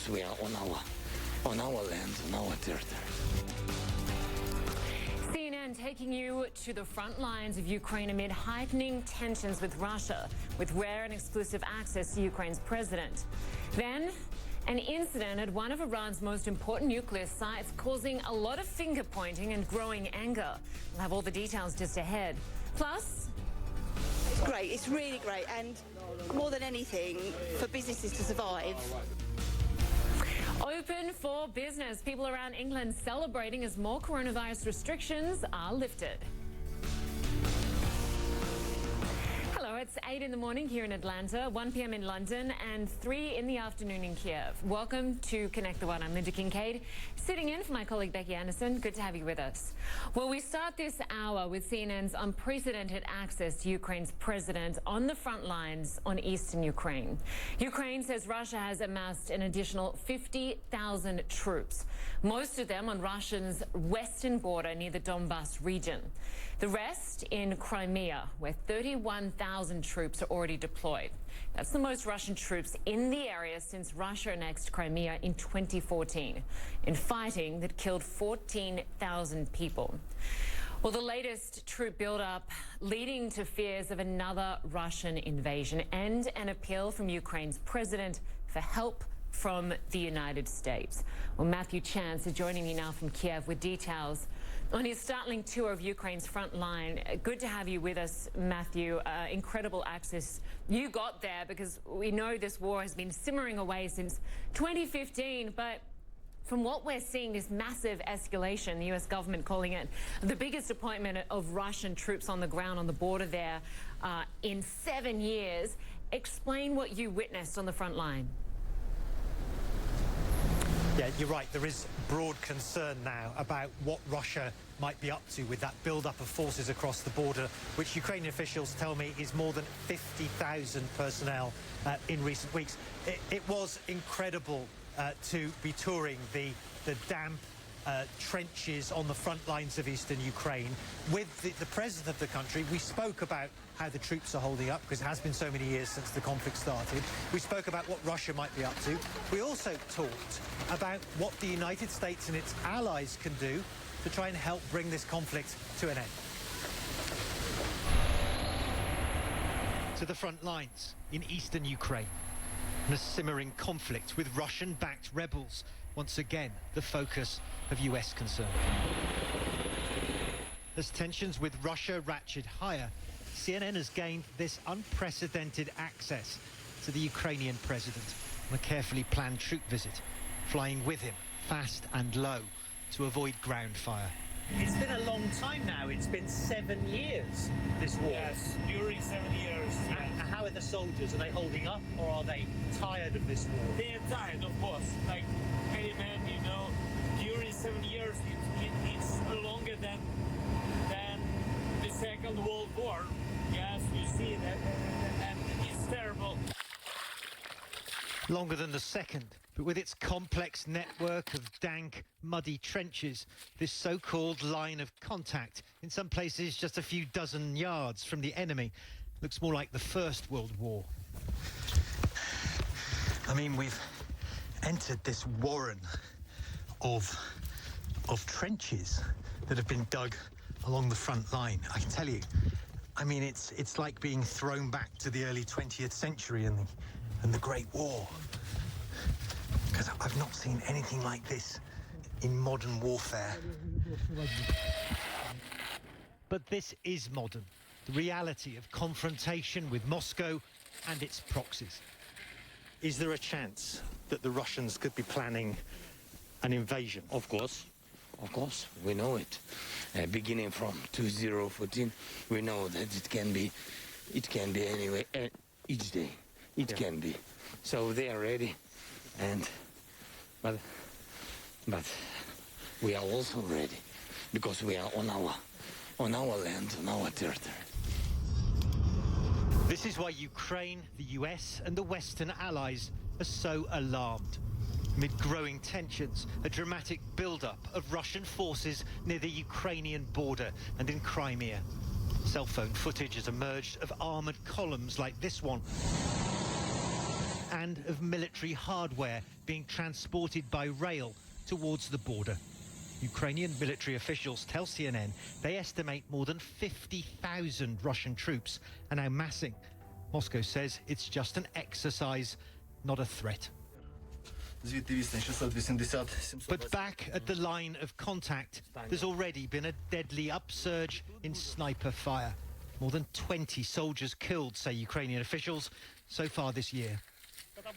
because we are on our land, on our territory. CNN taking you to the front lines of Ukraine amid heightening tensions with Russia, with rare and exclusive access to Ukraine's president. Then, an incident at one of Iran's most important nuclear sites causing a lot of finger-pointing and growing anger. We'll have all the details just ahead. Plus, it's great, it's really great, and more than anything, for businesses to survive. Open for business. People around England celebrating as more coronavirus restrictions are lifted. Hello, it's 8 in the morning here in Atlanta, 1 p.m. in London, and 3 in the afternoon in Kiev. Welcome to Connect the One. I'm Lynda Kinkade, sitting in for my colleague Becky Anderson. Good to have you with us. Well, we start this hour with CNN's unprecedented access to Ukraine's president on the front lines on eastern Ukraine. Ukraine says Russia has amassed an additional 50,000 troops, most of them on Russia's western border near the Donbas region. The rest in Crimea, where 31,000 troops are already deployed. That's the most Russian troops in the area since Russia annexed Crimea in 2014, in fighting that killed 14,000 people. Well, the latest troop buildup leading to fears of another Russian invasion and an appeal from Ukraine's president for help from the United States. Well, Mathew Chance is joining me now from Kiev with details on his startling tour of Ukraine's front line. Good to have you with us, Mathew. Incredible access you got there, because we know this war has been simmering away since 2015, but from what we're seeing, this massive escalation, the U.S. government calling it the biggest deployment of Russian troops on the ground on the border there in 7 years. Explain what you witnessed on the front line. Yeah, you're right. There is broad concern now about what Russia might be up to with that build-up of forces across the border, which Ukrainian officials tell me is more than 50,000 personnel in recent weeks. It was incredible to be touring the damp trenches on the front lines of eastern Ukraine. With the president of the country, we spoke about how the troops are holding up, because it has been so many years since the conflict started. We spoke about what Russia might be up to. We also talked about what the United States and its allies can do to try and help bring this conflict to an end. To the front lines in eastern Ukraine, and a simmering conflict with Russian-backed rebels. Once again, the focus of US concern. As tensions with Russia ratchet higher, CNN has gained this unprecedented access to the Ukrainian president on a carefully planned troop visit, flying with him fast and low to avoid ground fire. It's been a long time now. It's been 7 years, this war. Yes, during 7 years. And how are the soldiers? Are they holding up, or are they tired of this war? They're tired, of course. Like any man, you know, during 7 years, it's longer than the Second World War. Yes, you see that, and it's terrible. Longer than the second, but with its complex network of dank, muddy trenches, this so-called line of contact, in some places just a few dozen yards from the enemy, looks more like the First World War. I mean, we've entered this warren of trenches that have been dug along the front line. I can tell you, I mean, it's like being thrown back to the early 20th century and the Great War. Because I've not seen anything like this in modern warfare. But this is modern. The reality of confrontation with Moscow and its proxies. Is there a chance that the Russians could be planning an invasion? Of course, we know it. Beginning from 2014, we know that it can be anyway, each day. It can be. So they are ready, but we are also ready, because we are on our land, on our territory. This is why Ukraine, the US and the Western allies are so alarmed. Amid growing tensions, a dramatic build-up of Russian forces near the Ukrainian border and in Crimea. Cell phone footage has emerged of armoured columns like this one, and and of military hardware being transported by rail towards the border. Ukrainian military officials tell CNN they estimate more than 50,000 Russian troops are now massing. Moscow says it's just an exercise, not a threat. But back at the line of contact, there's already been a deadly upsurge in sniper fire. More than 20 soldiers killed, say Ukrainian officials, so far this year.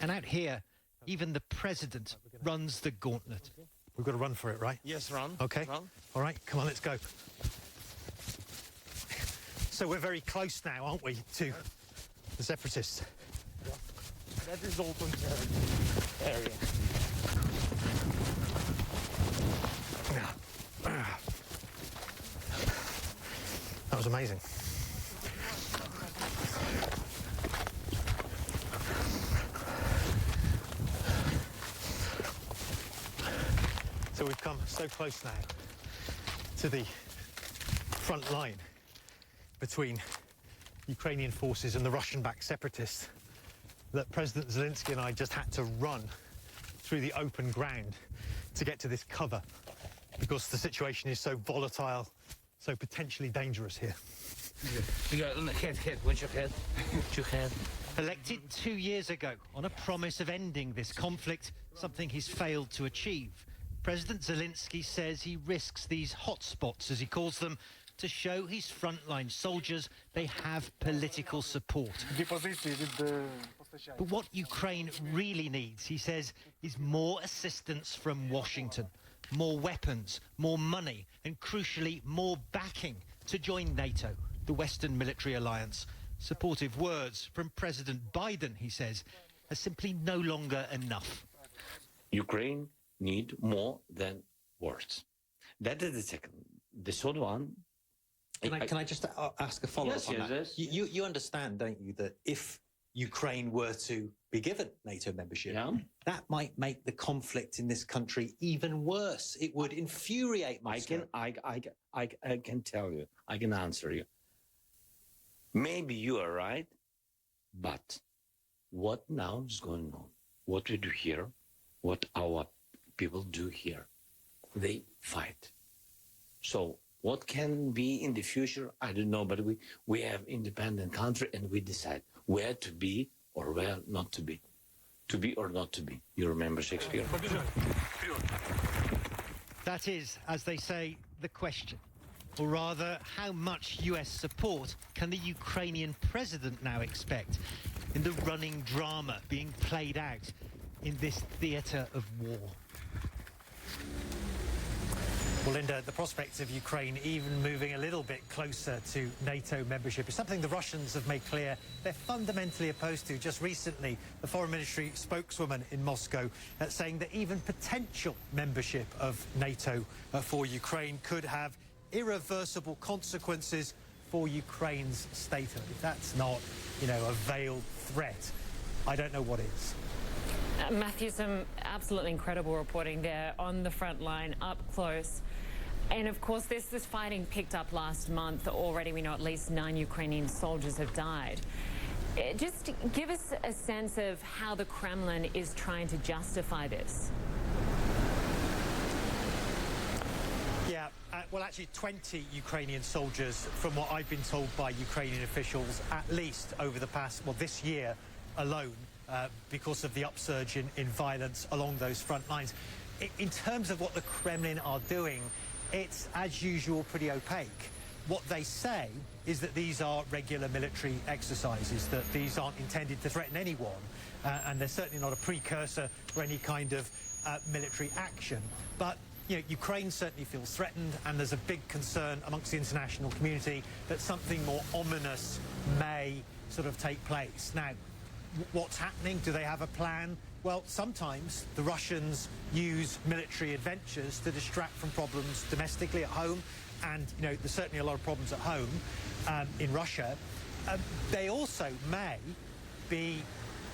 And out here, even the president runs the gauntlet. We've got to run for it, right? Yes, run. Okay. Run. All right, come on, let's go. So we're very close now, aren't we, to the separatists? That is open area. That was amazing. So we've come so close now to the front line between Ukrainian forces and the Russian-backed separatists that President Zelensky and I just had to run through the open ground to get to this cover because the situation is so volatile, so potentially dangerous here. You got head. What's your head? Your head. Elected 2 years ago on a promise of ending this conflict, something he's failed to achieve. President Zelensky says he risks these hotspots, as he calls them, to show his frontline soldiers they have political support. But what Ukraine really needs, he says, is more assistance from Washington, more weapons, more money, and crucially, more backing to join NATO, the Western military alliance. Supportive words from President Biden, he says, are simply no longer enough. Ukraine need more than words. That is the second. The third one. Can I just ask a follow-up Yes, on yes, that? yes. You understand, don't you, that if Ukraine were to be given NATO membership, Yeah. that might make the conflict in this country even worse. It would infuriate Moscow. I can tell you. I can answer you. Maybe you are right, but what now is going on? What we do here, what our people do here, they fight. So what can be in the future, I don't know, but we have independent country and we decide where to be or where not to be or not to be. You remember Shakespeare? That is, as they say, the question. Or rather, how much US support can the Ukrainian president now expect in the running drama being played out in this theatre of war? Well, Lynda, the prospect of Ukraine even moving a little bit closer to NATO membership is something the Russians have made clear they're fundamentally opposed to. Just recently, the foreign ministry spokeswoman in Moscow saying that even potential membership of NATO for Ukraine could have irreversible consequences for Ukraine's statehood. If that's not, a veiled threat, I don't know what is. Mathew, some absolutely incredible reporting there on the front line, up close. And of course, this fighting picked up last month. Already we know at least 9 Ukrainian soldiers have died. Just give us a sense of how the Kremlin is trying to justify this. Yeah, well, actually 20 Ukrainian soldiers, from what I've been told by Ukrainian officials, at least over the past, this year alone, because of the upsurge in violence along those front lines. In terms of what the Kremlin are doing, it's, as usual, pretty opaque. What they say is that these are regular military exercises, that these aren't intended to threaten anyone, and they're certainly not a precursor for any kind of military action. But Ukraine certainly feels threatened, and there's a big concern amongst the international community that something more ominous may sort of take place. Now, what's happening? Do they have a plan? Well, sometimes the Russians use military adventures to distract from problems domestically at home, and there's certainly a lot of problems at home in Russia. They also may be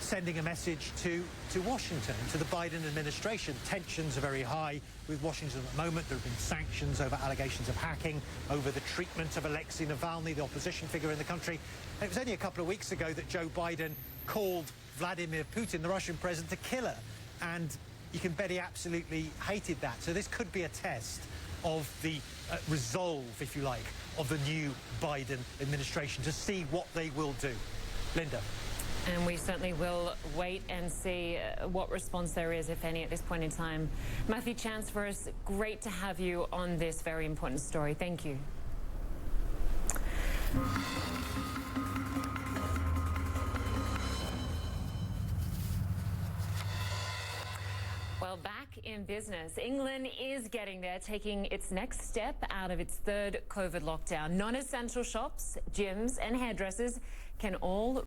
sending a message to Washington, to the Biden administration. Tensions are very high with Washington at the moment. There have been sanctions over allegations of hacking, over the treatment of Alexei Navalny, the opposition figure in the country. And it was only a couple of weeks ago that Joe Biden called Vladimir Putin, the Russian president, a killer. And you can bet he absolutely hated that. So this could be a test of the resolve, if you like, of the new Biden administration to see what they will do. Lynda. And we certainly will wait and see what response there is, if any, at this point in time. Mathew Chance, for us, great to have you on this very important story. Thank you. Well, back in business, England is getting there, taking its next step out of its third COVID lockdown. Non-essential shops, gyms and hairdressers can all